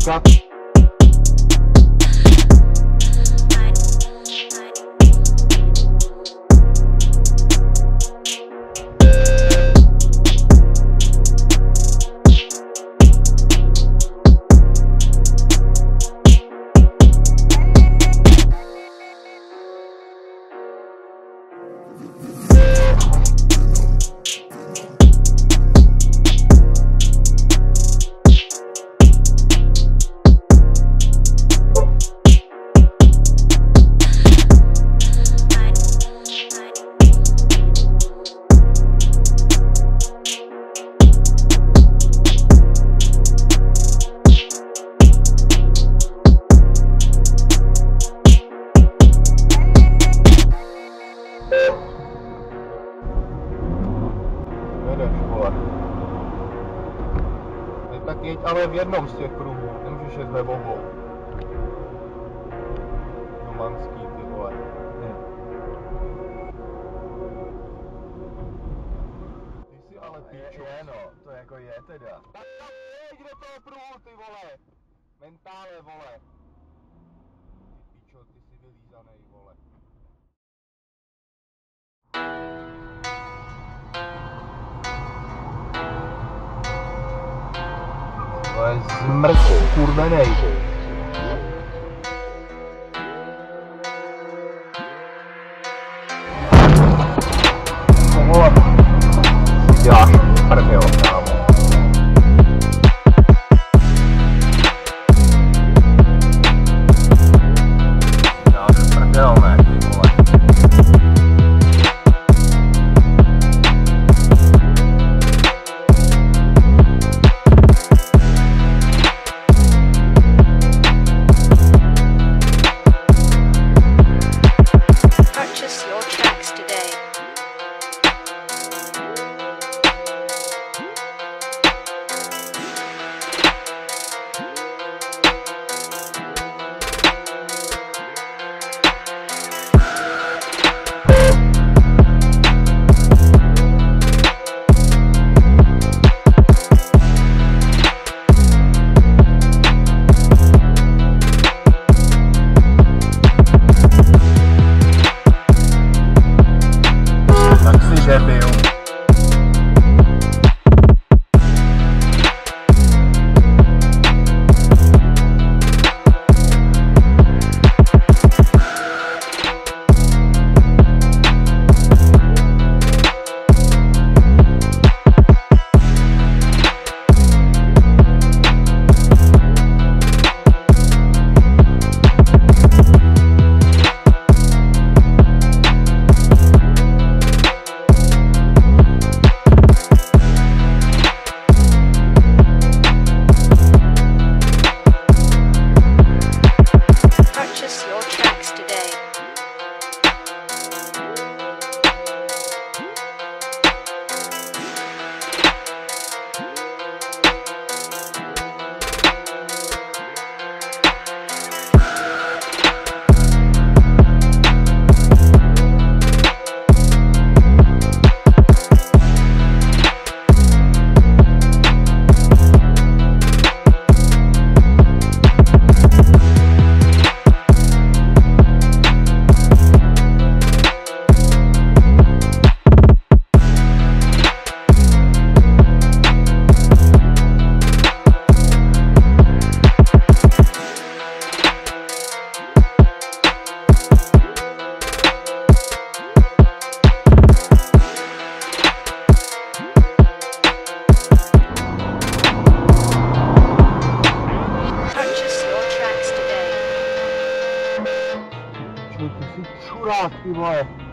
říkat. Tak jeď ale v jednom z těch pruhů, nemůžeš jet ve obou. Romanský, ty vole. Ty si ale píčo. Je no, to jako je teda. Tak tam jeď do toho pruhu, ty vole. Mentále, vole. Ty píčo, ty jsi vylízanej, vole. To je zmrt kurvenej. Co vole? Děláš prdel, kámo. Děláš prdel, ne, ty vole. Ty jsi čurák, ty vole.